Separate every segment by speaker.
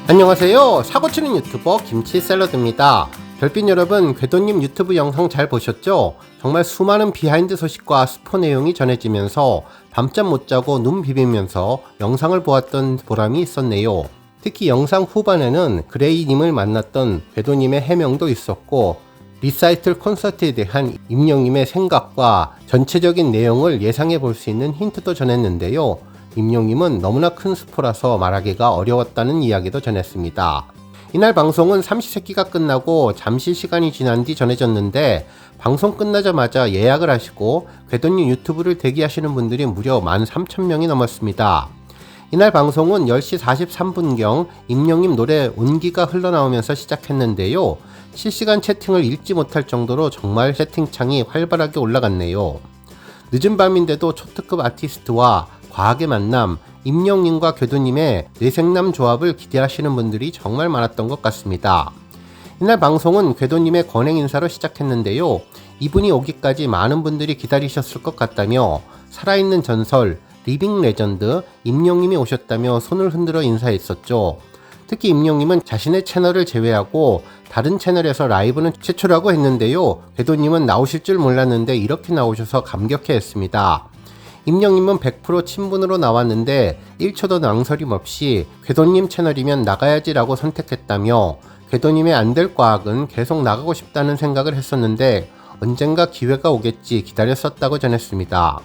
Speaker 1: 안녕하세요. 사고치는 유튜버 김치샐러드입니다. 별빛 여러분, 궤도님 유튜브 영상 잘 보셨죠? 정말 수많은 비하인드 소식과 스포 내용이 전해지면서 밤잠 못 자고 눈 비비면서 영상을 보았던 보람이 있었네요. 특히 영상 후반에는 그레이님을 만났던 궤도님의 해명도 있었고, 리사이틀 콘서트에 대한 임영님의 생각과 전체적인 내용을 예상해 볼 수 있는 힌트도 전했는데요. 임영님은 너무나 큰 스포라서 말하기가 어려웠다는 이야기도 전했습니다. 이날 방송은 삼시세끼가 끝나고 잠시 시간이 지난 뒤 전해졌는데, 방송 끝나자마자 예약을 하시고 궤도님 유튜브를 대기하시는 분들이 무려 13,000명이 넘었습니다. 이날 방송은 10시 43분경 임영님 노래 온기가 흘러나오면서 시작했는데요. 실시간 채팅을 읽지 못할 정도로 정말 채팅창이 활발하게 올라갔네요. 늦은 밤인데도 초특급 아티스트와 과학의 만남, 임영님과 궤도님의 뇌생남 조합을 기대하시는 분들이 정말 많았던 것 같습니다. 이날 방송은 궤도님의 권행 인사로 시작했는데요. 이분이 오기까지 많은 분들이 기다리셨을 것 같다며 살아있는 전설, 리빙 레전드 임영님이 오셨다며 손을 흔들어 인사했었죠. 특히 임영님은 자신의 채널을 제외하고 다른 채널에서 라이브는 최초라고 했는데요. 궤도님은 나오실 줄 몰랐는데 이렇게 나오셔서 감격해했습니다. 임영님은 100% 친분으로 나왔는데 1초도 낭설임 없이 궤도님 채널이면 나가야지 라고 선택했다며, 궤도님의 안될 과학은 계속 나가고 싶다는 생각을 했었는데 언젠가 기회가 오겠지 기다렸었다고 전했습니다.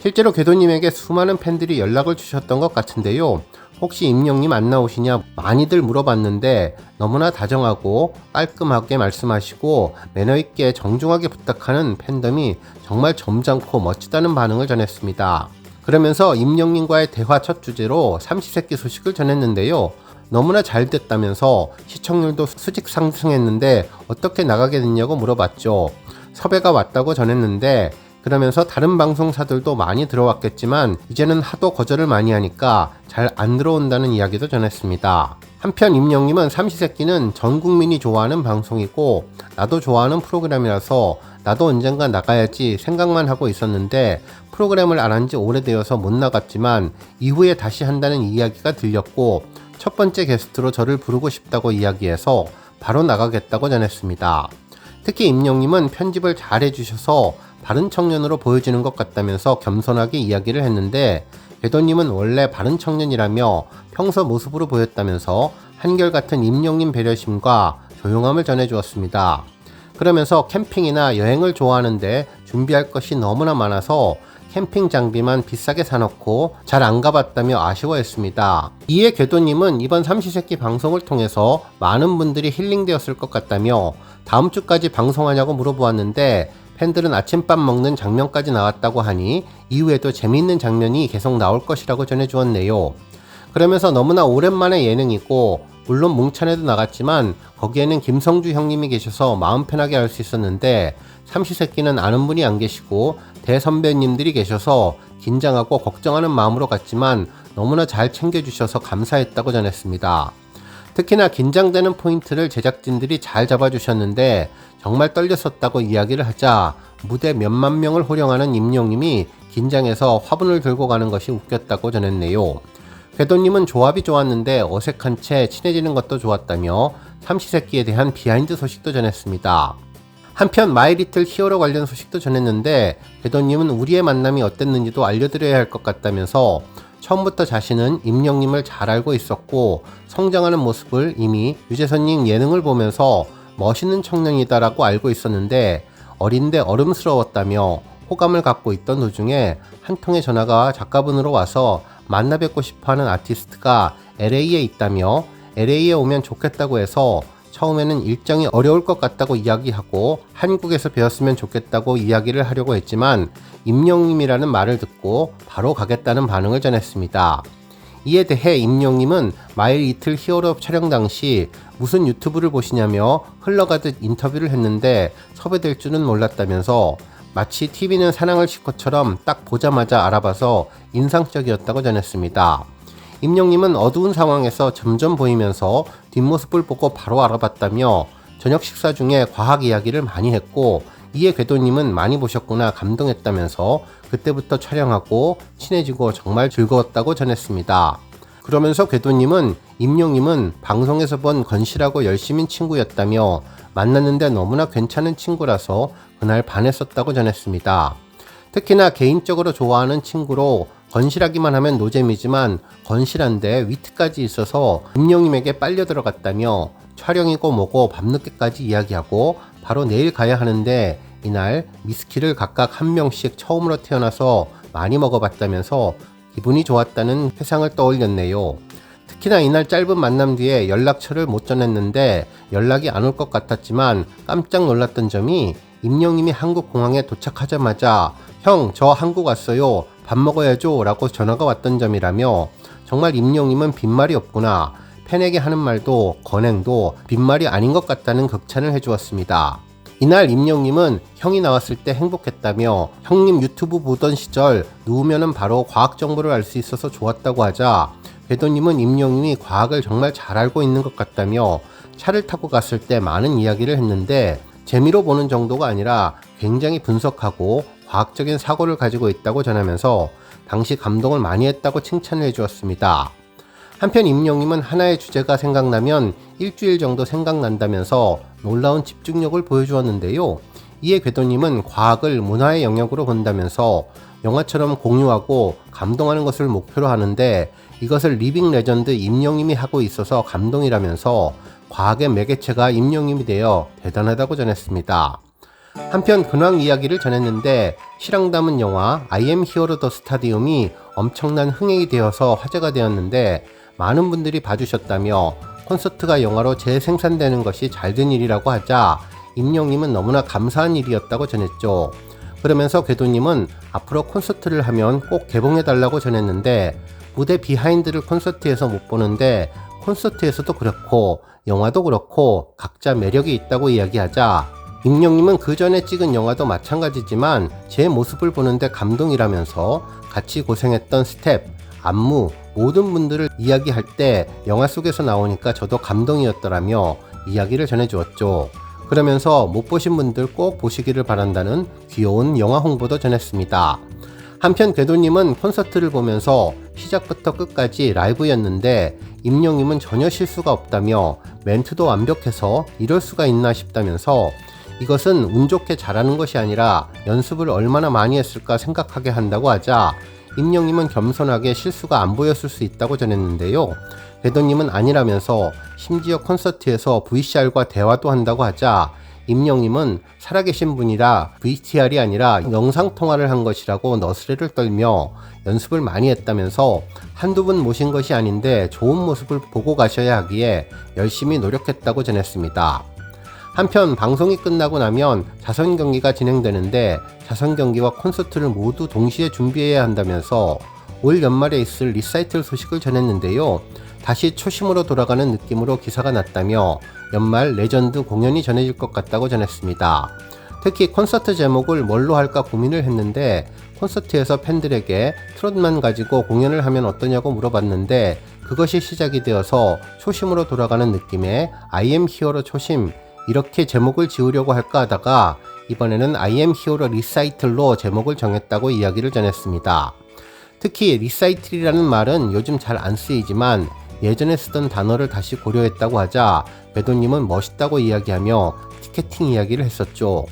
Speaker 1: 실제로 궤도님에게 수많은 팬들이 연락을 주셨던 것 같은데요. 혹시 임영님 안 나오시냐 많이들 물어봤는데 너무나 다정하고 깔끔하게 말씀하시고 매너있게 정중하게 부탁하는 팬덤이 정말 점잖고 멋지다는 반응을 전했습니다. 그러면서 임영님과의 대화 첫 주제로 삼시세끼 소식을 전했는데요. 너무나 잘 됐다면서 시청률도 수직 상승했는데 어떻게 나가게 됐냐고 물어봤죠. 섭외가 왔다고 전했는데, 그러면서 다른 방송사들도 많이 들어왔겠지만 이제는 하도 거절을 많이 하니까 잘 안 들어온다는 이야기도 전했습니다. 한편 임영님은 삼시세끼는 전 국민이 좋아하는 방송이고 나도 좋아하는 프로그램이라서 나도 언젠가 나가야지 생각만 하고 있었는데 프로그램을 안 한 지 오래되어서 못 나갔지만 이후에 다시 한다는 이야기가 들렸고 첫 번째 게스트로 저를 부르고 싶다고 이야기해서 바로 나가겠다고 전했습니다. 특히 임영님은 편집을 잘 해주셔서 바른 청년으로 보여지는 것 같다면서 겸손하게 이야기를 했는데, 궤도님은 원래 바른 청년이라며 평소 모습으로 보였다면서 한결같은 임영님 배려심과 조용함을 전해주었습니다. 그러면서 캠핑이나 여행을 좋아하는데 준비할 것이 너무나 많아서 캠핑 장비만 비싸게 사놓고 잘 안 가봤다며 아쉬워했습니다. 이에 궤도님은 이번 삼시세끼 방송을 통해서 많은 분들이 힐링되었을 것 같다며 다음 주까지 방송하냐고 물어보았는데, 팬들은 아침밥 먹는 장면까지 나왔다고 하니 이후에도 재미있는 장면이 계속 나올 것이라고 전해주었네요. 그러면서 너무나 오랜만에 예능이고 물론 뭉찬에도 나갔지만 거기에는 김성주 형님이 계셔서 마음 편하게 할 수 있었는데 삼시세끼는 아는 분이 안 계시고 대선배님들이 계셔서 긴장하고 걱정하는 마음으로 갔지만 너무나 잘 챙겨주셔서 감사했다고 전했습니다. 특히나 긴장되는 포인트를 제작진들이 잘 잡아주셨는데 정말 떨렸었다고 이야기를 하자 무대 몇만 명을 호령하는 임영님이 긴장해서 화분을 들고 가는 것이 웃겼다고 전했네요. 궤도님은 조합이 좋았는데 어색한 채 친해지는 것도 좋았다며 삼시세끼에 대한 비하인드 소식도 전했습니다. 한편 마이리틀 히어로 관련 소식도 전했는데, 궤도님은 우리의 만남이 어땠는지도 알려드려야 할 것 같다면서 처음부터 자신은 임영님을 잘 알고 있었고 성장하는 모습을 이미 유재선님 예능을 보면서 멋있는 청년이다라고 알고 있었는데 어린데 어름스러웠다며 호감을 갖고 있던 도중에 한 통의 전화가 작가분으로 와서 만나 뵙고 싶어하는 아티스트가 LA에 있다며 LA에 오면 좋겠다고 해서 처음에는 일정이 어려울 것 같다고 이야기하고 한국에서 뵈었으면 좋겠다고 이야기를 하려고 했지만 임영님이라는 말을 듣고 바로 가겠다는 반응을 전했습니다. 이에 대해 임영님은 마일 이틀 히어로 촬영 당시 무슨 유튜브를 보시냐며 흘러가듯 인터뷰를 했는데 섭외될 줄은 몰랐다면서 마치 TV는 사랑을 싣고처럼 딱 보자마자 알아봐서 인상적이었다고 전했습니다. 임영님은 어두운 상황에서 점점 보이면서 뒷모습을 보고 바로 알아봤다며 저녁 식사 중에 과학 이야기를 많이 했고 이에 궤도님은 많이 보셨구나 감동했다면서 그때부터 촬영하고 친해지고 정말 즐거웠다고 전했습니다. 그러면서 궤도님은 임영님은 방송에서 본 건실하고 열심인 친구였다며 만났는데 너무나 괜찮은 친구라서 그날 반했었다고 전했습니다. 특히나 개인적으로 좋아하는 친구로 건실하기만 하면 노잼이지만 건실한데 위트까지 있어서 임영님에게 빨려 들어갔다며 촬영이고 뭐고 밤늦게까지 이야기하고 바로 내일 가야 하는데 이날 위스키를 각각 한 명씩 처음으로 태어나서 많이 먹어봤다면서 기분이 좋았다는 회상을 떠올렸네요. 특히나 이날 짧은 만남 뒤에 연락처를 못 전했는데 연락이 안 올 것 같았지만 깜짝 놀랐던 점이 임영님이 한국 공항에 도착하자마자 형, 저 한국 왔어요. 밥 먹어야죠. 라고 전화가 왔던 점이라며 정말 임영님은 빈말이 없구나. 팬에게 하는 말도 건행도 빈말이 아닌 것 같다는 극찬을 해주었습니다. 이날 임영님은 형이 나왔을 때 행복했다며 형님 유튜브 보던 시절 누우면은 바로 과학 정보를 알 수 있어서 좋았다고 하자 궤도님은 임영님이 과학을 정말 잘 알고 있는 것 같다며 차를 타고 갔을 때 많은 이야기를 했는데 재미로 보는 정도가 아니라 굉장히 분석하고 과학적인 사고를 가지고 있다고 전하면서 당시 감동을 많이 했다고 칭찬을 해주었습니다. 한편 임영님은 하나의 주제가 생각나면 일주일 정도 생각난다면서 놀라운 집중력을 보여주었는데요. 이에 궤도님은 과학을 문화의 영역으로 본다면서 영화처럼 공유하고 감동하는 것을 목표로 하는데 이것을 리빙 레전드 임영님이 하고 있어서 감동이라면서 과학의 매개체가 임영님이 되어 대단하다고 전했습니다. 한편 근황 이야기를 전했는데 실황 담은 영화 I am hero the stadium이 엄청난 흥행이 되어서 화제가 되었는데 많은 분들이 봐주셨다며 콘서트가 영화로 재생산되는 것이 잘된 일이라고 하자 임영님은 너무나 감사한 일이었다고 전했죠. 그러면서 궤도님은 앞으로 콘서트를 하면 꼭 개봉해달라고 전했는데 무대 비하인드를 콘서트에서 못 보는데 콘서트에서도 그렇고 영화도 그렇고 각자 매력이 있다고 이야기하자 임영님은 그 전에 찍은 영화도 마찬가지지만 제 모습을 보는데 감동이라면서 같이 고생했던 스텝, 안무 모든 분들을 이야기할 때 영화 속에서 나오니까 저도 감동이었더라며 이야기를 전해주었죠. 그러면서 못 보신 분들 꼭 보시기를 바란다는 귀여운 영화 홍보도 전했습니다. 한편 궤도님은 콘서트를 보면서 시작부터 끝까지 라이브였는데 임영님은 전혀 실수가 없다며 멘트도 완벽해서 이럴 수가 있나 싶다면서 이것은 운 좋게 잘하는 것이 아니라 연습을 얼마나 많이 했을까 생각하게 한다고 하자 임영님은 겸손하게 실수가 안 보였을 수 있다고 전했는데요. 궤도님은 아니라면서 심지어 콘서트에서 VCR과 대화도 한다고 하자 임영님은 살아계신 분이라 VTR이 아니라 영상통화를 한 것이라고 너스레를 떨며 연습을 많이 했다면서 한두 분 모신 것이 아닌데 좋은 모습을 보고 가셔야 하기에 열심히 노력했다고 전했습니다. 한편 방송이 끝나고 나면 자선 경기가 진행되는데 자선 경기와 콘서트를 모두 동시에 준비해야 한다면서 올 연말에 있을 리사이틀 소식을 전했는데요. 다시 초심으로 돌아가는 느낌으로 기사가 났다며 연말 레전드 공연이 전해질 것 같다고 전했습니다. 특히 콘서트 제목을 뭘로 할까 고민을 했는데 콘서트에서 팬들에게 트롯만 가지고 공연을 하면 어떠냐고 물어봤는데 그것이 시작이 되어서 초심으로 돌아가는 느낌의 I am hero 초심 이렇게 제목을 지으려고 할까 하다가 이번에는 I am hero 리사이틀로 제목을 정했다고 이야기를 전했습니다. 특히 리사이틀이라는 말은 요즘 잘 안 쓰이지만 예전에 쓰던 단어를 다시 고려했다고 하자 궤도님은 멋있다고 이야기하며 티켓팅 이야기를 했었죠.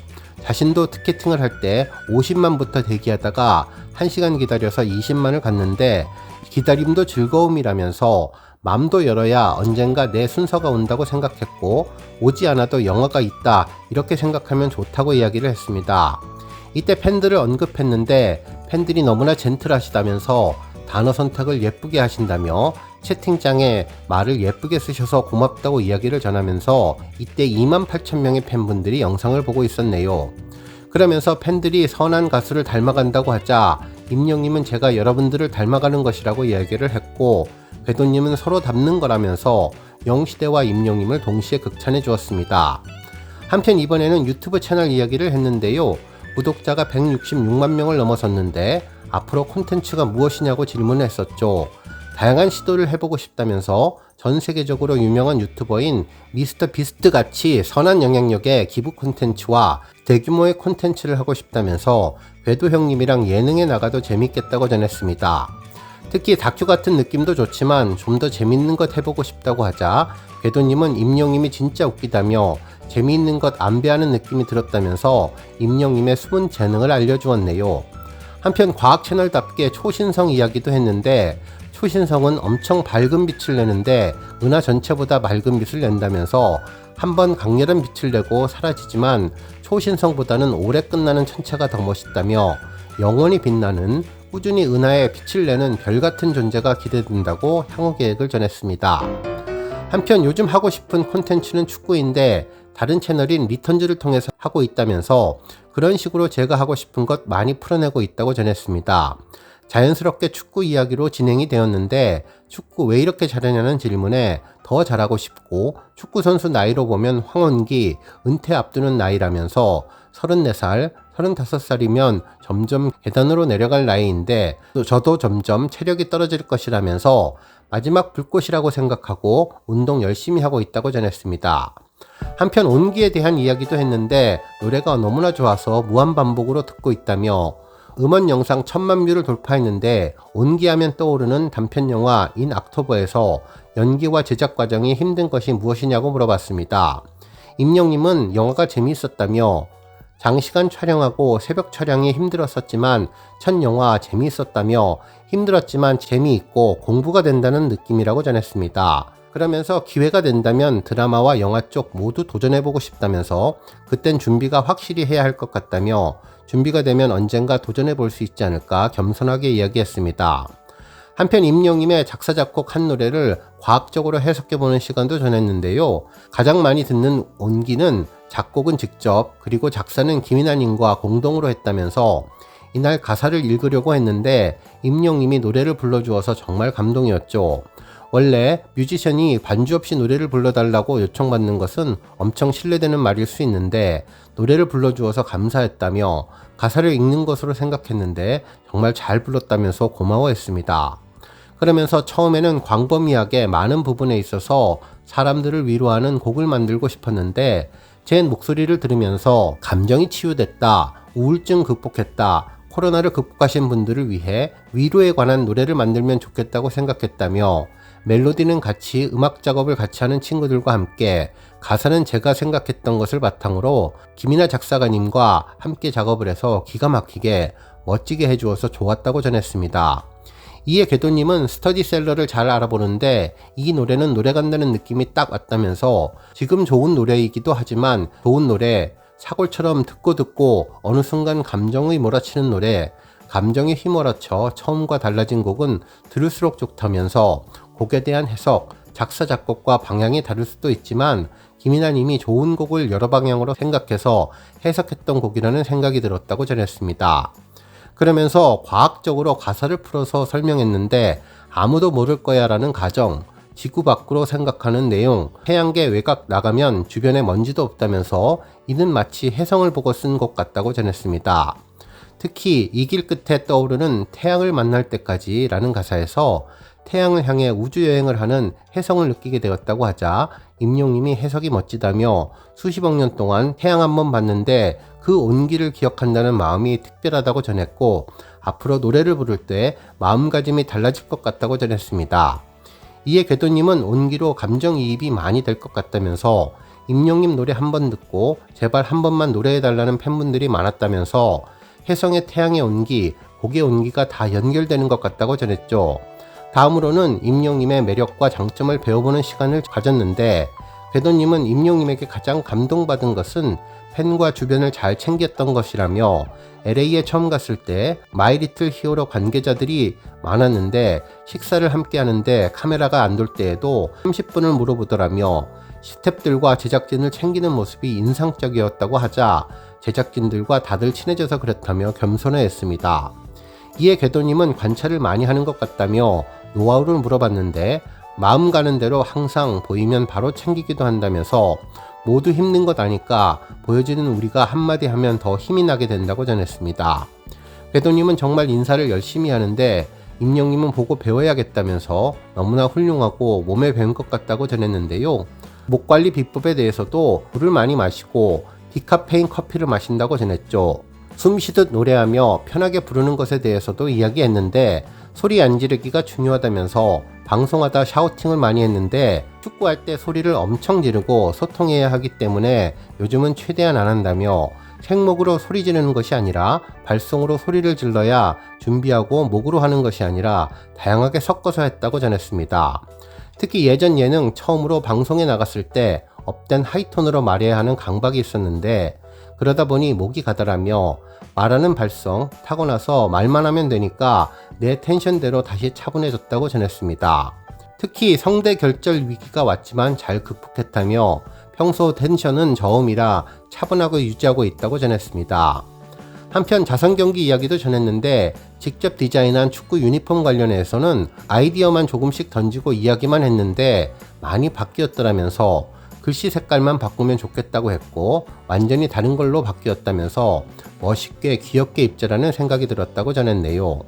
Speaker 1: 자신도 티켓팅을 할 때 50만부터 대기하다가 1시간 기다려서 20만을 갔는데 기다림도 즐거움이라면서 맘도 열어야 언젠가 내 순서가 온다고 생각했고 오지 않아도 영화가 있다 이렇게 생각하면 좋다고 이야기를 했습니다. 이때 팬들을 언급했는데 팬들이 너무나 젠틀하시다면서 단어 선택을 예쁘게 하신다며 채팅창에 말을 예쁘게 쓰셔서 고맙다고 이야기를 전하면서 이때 28,000명의 팬분들이 영상을 보고 있었네요. 그러면서 팬들이 선한 가수를 닮아간다고 하자 임영님은 제가 여러분들을 닮아가는 것이라고 이야기를 했고 궤도님은 서로 닮는 거라면서 영시대와 임영님을 동시에 극찬해 주었습니다. 한편 이번에는 유튜브 채널 이야기를 했는데요. 구독자가 166만 명을 넘어섰는데 앞으로 콘텐츠가 무엇이냐고 질문을 했었죠. 다양한 시도를 해보고 싶다면서 전 세계적으로 유명한 유튜버인 미스터 비스트 같이 선한 영향력의 기부 콘텐츠와 대규모의 콘텐츠를 하고 싶다면서 궤도 형님이랑 예능에 나가도 재밌겠다고 전했습니다. 특히 다큐 같은 느낌도 좋지만 좀 더 재밌는 것 해보고 싶다고 하자 궤도님은 임영님이 진짜 웃기다며 재미있는 것 안배하는 느낌이 들었다면서 임영님의 숨은 재능을 알려주었네요. 한편 과학 채널답게 초신성 이야기도 했는데 초신성은 엄청 밝은 빛을 내는데 은하 전체보다 맑은 빛을 낸다면서 한번 강렬한 빛을 내고 사라지지만 초신성보다는 오래 끝나는 천체가 더 멋있다며 영원히 빛나는 꾸준히 은하에 빛을 내는 별 같은 존재가 기대된다고 향후 계획을 전했습니다. 한편 요즘 하고 싶은 콘텐츠는 축구인데 다른 채널인 리턴즈를 통해서 하고 있다면서 그런 식으로 제가 하고 싶은 것 많이 풀어내고 있다고 전했습니다. 자연스럽게 축구 이야기로 진행이 되었는데 축구 왜 이렇게 잘하냐는 질문에 더 잘하고 싶고 축구 선수 나이로 보면 황원기 은퇴 앞두는 나이라면서 34살, 35살이면 점점 계단으로 내려갈 나이인데 저도 점점 체력이 떨어질 것이라면서 마지막 불꽃이라고 생각하고 운동 열심히 하고 있다고 전했습니다. 한편 온기에 대한 이야기도 했는데 노래가 너무나 좋아서 무한반복으로 듣고 있다며 음원 영상 1000만 뷰를 돌파했는데 온기하면 떠오르는 단편영화 인 악토버에서 연기와 제작 과정이 힘든 것이 무엇이냐고 물어봤습니다. 임영님은 영화가 재미있었다며 장시간 촬영하고 새벽 촬영이 힘들었었지만 첫 영화 재미있었다며 힘들었지만 재미있고 공부가 된다는 느낌이라고 전했습니다. 그러면서 기회가 된다면 드라마와 영화 쪽 모두 도전해보고 싶다면서 그땐 준비가 확실히 해야 할 것 같다며 준비가 되면 언젠가 도전해볼 수 있지 않을까 겸손하게 이야기했습니다. 한편 임영님의 작사 작곡 한 노래를 과학적으로 해석해보는 시간도 전했는데요. 가장 많이 듣는 온기는 작곡은 직접 그리고 작사는 김인하님과 공동으로 했다면서 이날 가사를 읽으려고 했는데 임영님이 노래를 불러주어서 정말 감동이었죠. 원래 뮤지션이 반주 없이 노래를 불러달라고 요청받는 것은 엄청 신뢰되는 말일 수 있는데 노래를 불러주어서 감사했다며 가사를 읽는 것으로 생각했는데 정말 잘 불렀다면서 고마워했습니다. 그러면서 처음에는 광범위하게 많은 부분에 있어서 사람들을 위로하는 곡을 만들고 싶었는데 제 목소리를 들으면서 감정이 치유됐다, 우울증 극복했다, 코로나를 극복하신 분들을 위해 위로에 관한 노래를 만들면 좋겠다고 생각했다며 멜로디는 같이 음악 작업을 같이 하는 친구들과 함께 가사는 제가 생각했던 것을 바탕으로 김이나 작사가님과 함께 작업을 해서 기가 막히게 멋지게 해주어서 좋았다고 전했습니다. 이에 궤도님은 스터디셀러를 잘 알아보는데 이 노래는 노래 간다는 느낌이 딱 왔다면서 지금 좋은 노래이기도 하지만 좋은 노래, 사골처럼 듣고 어느 순간 감정의 몰아치는 노래, 감정이 휘몰아쳐 처음과 달라진 곡은 들을수록 좋다면서 곡에 대한 해석, 작사 작곡과 방향이 다를 수도 있지만 김이나님이 좋은 곡을 여러 방향으로 생각해서 해석했던 곡이라는 생각이 들었다고 전했습니다. 그러면서 과학적으로 가사를 풀어서 설명했는데 아무도 모를 거야 라는 가정, 지구 밖으로 생각하는 내용, 태양계 외곽 나가면 주변에 먼지도 없다면서 이는 마치 혜성을 보고 쓴 곡 같다고 전했습니다. 특히 이 길 끝에 떠오르는 태양을 만날 때까지 라는 가사에서 태양을 향해 우주여행을 하는 혜성을 느끼게 되었다고 하자 임용님이 해석이 멋지다며 수십억 년 동안 태양 한번 봤는데 그 온기를 기억한다는 마음이 특별하다고 전했고 앞으로 노래를 부를 때 마음가짐이 달라질 것 같다고 전했습니다. 이에 궤도님은 온기로 감정이입이 많이 될 것 같다면서 임용님 노래 한 번 듣고 제발 한 번만 노래해달라는 팬분들이 많았다면서 혜성의 태양의 온기, 곡의 온기가 다 연결되는 것 같다고 전했죠. 다음으로는 임용님의 매력과 장점을 배워보는 시간을 가졌는데 궤도님은 임용님에게 가장 감동받은 것은 팬과 주변을 잘 챙겼던 것이라며 LA에 처음 갔을 때 마이리틀 히어로 관계자들이 많았는데 식사를 함께 하는데 카메라가 안 돌 때에도 30분을 물어보더라며 스태프들과 제작진을 챙기는 모습이 인상적이었다고 하자 제작진들과 다들 친해져서 그렇다며 겸손해했습니다. 이에 궤도님은 관찰을 많이 하는 것 같다며 노하우를 물어봤는데 마음 가는 대로 항상 보이면 바로 챙기기도 한다면서 모두 힘든 것 아니까 보여지는 우리가 한마디 하면 더 힘이 나게 된다고 전했습니다. 궤도님은 정말 인사를 열심히 하는데 임영님은 보고 배워야겠다면서 너무나 훌륭하고 몸에 밴 것 같다고 전했는데요. 목관리 비법에 대해서도 물을 많이 마시고 디카페인 커피를 마신다고 전했죠. 숨쉬듯 노래하며 편하게 부르는 것에 대해서도 이야기했는데 소리 안 지르기가 중요하다면서 방송하다 샤우팅을 많이 했는데 축구할 때 소리를 엄청 지르고 소통해야 하기 때문에 요즘은 최대한 안 한다며 생목으로 소리 지르는 것이 아니라 발성으로 소리를 질러야 준비하고 목으로 하는 것이 아니라 다양하게 섞어서 했다고 전했습니다. 특히 예전 예능 처음으로 방송에 나갔을 때 업된 하이톤으로 말해야 하는 강박이 있었는데 그러다 보니 목이 가다라며 말하는 발성 타고나서 말만 하면 되니까 내 텐션대로 다시 차분해졌다고 전했습니다. 특히 성대 결절 위기가 왔지만 잘 극복했다며 평소 텐션은 저음이라 차분하고 유지하고 있다고 전했습니다. 한편 자선 경기 이야기도 전했는데 직접 디자인한 축구 유니폼 관련해서는 아이디어만 조금씩 던지고 이야기만 했는데 많이 바뀌었더라면서 글씨 색깔만 바꾸면 좋겠다고 했고 완전히 다른 걸로 바뀌었다면서 멋있게 귀엽게 입자라는 생각이 들었다고 전했네요.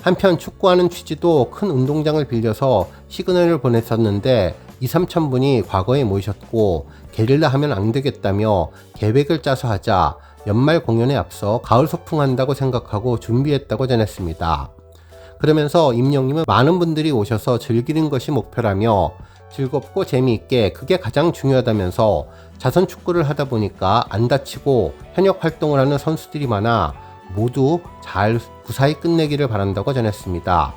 Speaker 1: 한편 축구하는 취지도 큰 운동장을 빌려서 시그널을 보냈었는데 2-3천 분이 과거에 모이셨고 게릴라 하면 안 되겠다며 계획을 짜서 하자 연말 공연에 앞서 가을 소풍한다고 생각하고 준비했다고 전했습니다. 그러면서 임영님은 많은 분들이 오셔서 즐기는 것이 목표라며 즐겁고 재미있게 그게 가장 중요하다면서 자선 축구를 하다 보니까 안 다치고 현역 활동을 하는 선수들이 많아 모두 잘 무사히 끝내기를 바란다고 전했습니다.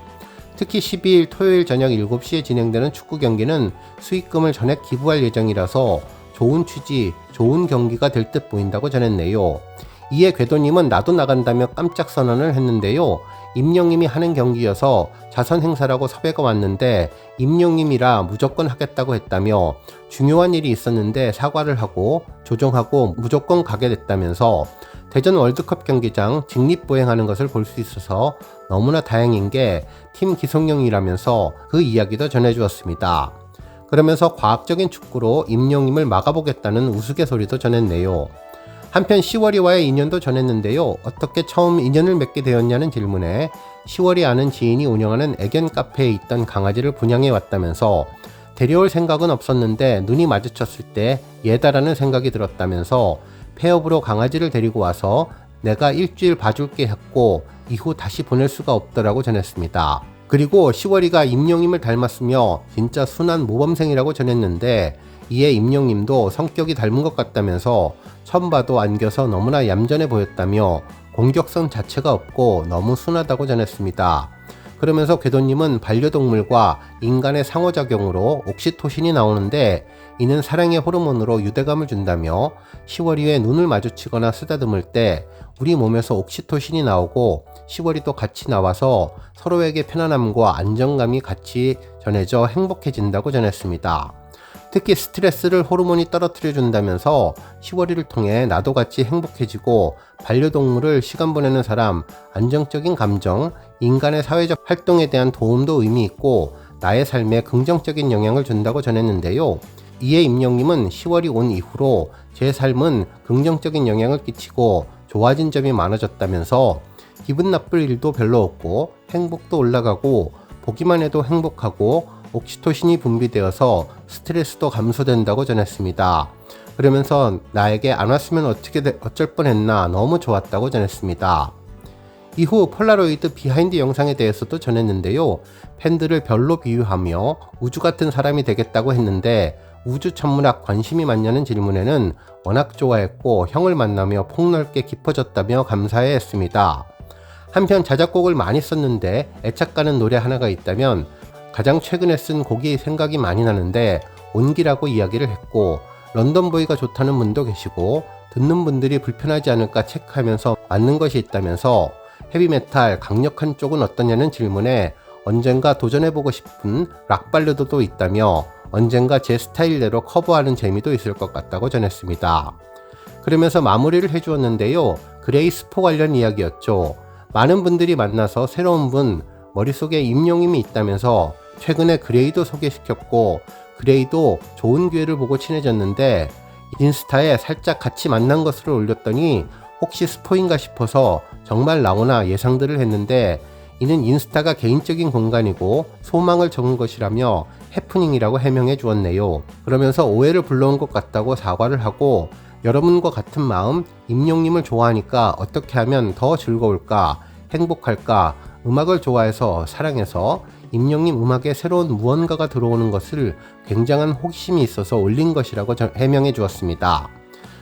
Speaker 1: 특히 12일 토요일 저녁 7시에 진행되는 축구 경기는 수익금을 전액 기부할 예정이라서 좋은 취지, 좋은 경기가 될 듯 보인다고 전했네요. 이에 궤도님은 나도 나간다며 깜짝 선언을 했는데요. 임영님이 하는 경기여서 자선 행사라고 섭외가 왔는데 임영님이라 무조건 하겠다고 했다며 중요한 일이 있었는데 사과를 하고 조정하고 무조건 가게 됐다면서 대전 월드컵 경기장 직립보행하는 것을 볼 수 있어서 너무나 다행인 게 팀 기성용이라면서 그 이야기도 전해주었습니다. 그러면서 과학적인 축구로 임영님을 막아보겠다는 우스갯소리도 전했네요. 한편 10월이와의 인연도 전했는데요. 어떻게 처음 인연을 맺게 되었냐는 질문에 10월이 아는 지인이 운영하는 애견 카페에 있던 강아지를 분양해 왔다면서 데려올 생각은 없었는데 눈이 마주쳤을 때 얘다라는 생각이 들었다면서 폐업으로 강아지를 데리고 와서 내가 일주일 봐줄게 했고 이후 다시 보낼 수가 없더라고 전했습니다. 그리고 10월이가 임영님을 닮았으며 진짜 순한 모범생이라고 전했는데 이에 임영님도 성격이 닮은 것 같다면서 처음 봐도 안겨서 너무나 얌전해 보였다며 공격성 자체가 없고 너무 순하다고 전했습니다. 그러면서 궤도님은 반려동물과 인간의 상호작용으로 옥시토신이 나오는데 이는 사랑의 호르몬으로 유대감을 준다며 10월이에 눈을 마주치거나 쓰다듬을 때 우리 몸에서 옥시토신이 나오고 10월이도 같이 나와서 서로에게 편안함과 안정감이 같이 전해져 행복해진다고 전했습니다. 특히 스트레스를 호르몬이 떨어뜨려 준다면서 10월이를 통해 나도 같이 행복해지고 반려동물을 시간 보내는 사람, 안정적인 감정, 인간의 사회적 활동에 대한 도움도 의미 있고 나의 삶에 긍정적인 영향을 준다고 전했는데요. 이에 임영님은 10월이 온 이후로 제 삶은 긍정적인 영향을 끼치고 좋아진 점이 많아졌다면서 기분 나쁠 일도 별로 없고 행복도 올라가고 보기만 해도 행복하고 옥시토신이 분비되어서 스트레스도 감소된다고 전했습니다. 그러면서 나에게 안 왔으면 어쩔 뻔했나 너무 좋았다고 전했습니다. 이후 폴라로이드 비하인드 영상에 대해서도 전했는데요. 팬들을 별로 비유하며 우주 같은 사람이 되겠다고 했는데 우주 천문학 관심이 많냐는 질문에는 워낙 좋아했고 형을 만나며 폭넓게 깊어졌다며 감사해 했습니다. 한편 자작곡을 많이 썼는데 애착가는 노래 하나가 있다면 가장 최근에 쓴 곡이 생각이 많이 나는데 온기라고 이야기를 했고 런던보이가 좋다는 분도 계시고 듣는 분들이 불편하지 않을까 체크하면서 맞는 것이 있다면서 헤비메탈 강력한 쪽은 어떠냐는 질문에 언젠가 도전해보고 싶은 락발라드도 있다며 언젠가 제 스타일대로 커버하는 재미도 있을 것 같다고 전했습니다. 그러면서 마무리를 해주었는데요. 그레이스포 관련 이야기였죠. 많은 분들이 만나서 새로운 분 머릿속에 임영님이 있다면서 최근에 그레이도 소개시켰고 그레이도 좋은 기회를 보고 친해졌는데 인스타에 살짝 같이 만난 것으로 올렸더니 혹시 스포인가 싶어서 정말 나오나 예상들을 했는데 이는 인스타가 개인적인 공간이고 소망을 적은 것이라며 해프닝이라고 해명해 주었네요. 그러면서 오해를 불러온 것 같다고 사과를 하고 여러분과 같은 마음 임영님을 좋아하니까 어떻게 하면 더 즐거울까 행복할까 음악을 좋아해서 사랑해서 임영님 음악에 새로운 무언가가 들어오는 것을 굉장한 호기심이 있어서 올린 것이라고 해명해 주었습니다.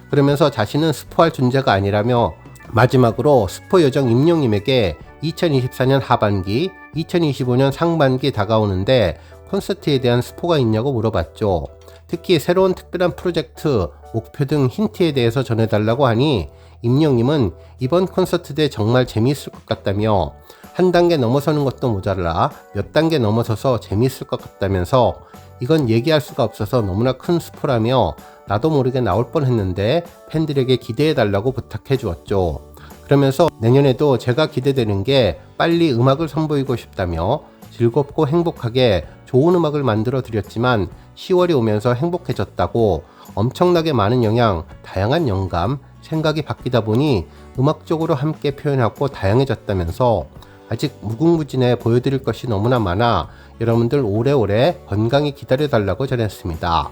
Speaker 1: 그러면서 자신은 스포할 존재가 아니라며 마지막으로 스포 요정 임영님에게 2024년 하반기, 2025년 상반기 다가오는데 콘서트에 대한 스포가 있냐고 물어봤죠. 특히 새로운 특별한 프로젝트, 목표 등 힌트에 대해서 전해달라고 하니 임영님은 이번 콘서트 때 정말 재미있을 것 같다며 한 단계 넘어서는 것도 모자라 몇 단계 넘어서서 재미있을 것 같다면서 이건 얘기할 수가 없어서 너무나 큰 스포라며 나도 모르게 나올 뻔했는데 팬들에게 기대해달라고 부탁해 주었죠. 그러면서 내년에도 제가 기대되는 게 빨리 음악을 선보이고 싶다며 즐겁고 행복하게 좋은 음악을 만들어 드렸지만 10월이 오면서 행복해졌다고 엄청나게 많은 영향, 다양한 영감, 생각이 바뀌다 보니 음악적으로 함께 표현하고 다양해졌다면서 아직 무궁무진해 보여드릴 것이 너무나 많아 여러분들 오래오래 건강히 기다려달라고 전했습니다.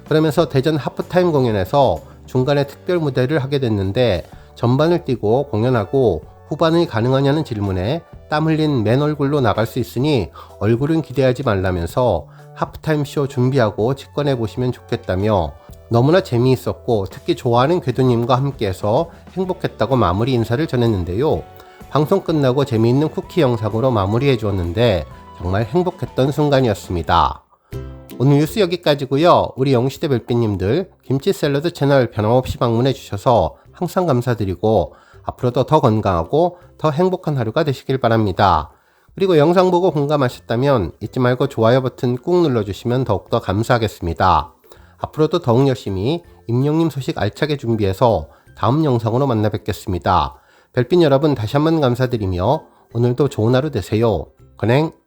Speaker 1: 그러면서 대전 하프타임 공연에서 중간에 특별 무대를 하게 됐는데 전반을 뛰고 공연하고 후반이 가능하냐는 질문에 땀 흘린 맨 얼굴로 나갈 수 있으니 얼굴은 기대하지 말라면서 하프타임 쇼 준비하고 직관해 보시면 좋겠다며 너무나 재미있었고 특히 좋아하는 궤도님과 함께해서 행복했다고 마무리 인사를 전했는데요. 방송 끝나고 재미있는 쿠키 영상으로 마무리해 주었는데 정말 행복했던 순간이었습니다. 오늘 뉴스 여기까지고요. 우리 영시대 별빛님들 김치 샐러드 채널 변함없이 방문해 주셔서 항상 감사드리고 앞으로도 더 건강하고 더 행복한 하루가 되시길 바랍니다. 그리고 영상 보고 공감하셨다면 잊지 말고 좋아요 버튼 꾹 눌러주시면 더욱더 감사하겠습니다. 앞으로도 더욱 열심히 임영님 소식 알차게 준비해서 다음 영상으로 만나 뵙겠습니다. 별빛 여러분 다시 한번 감사드리며 오늘도 좋은 하루 되세요. 건행!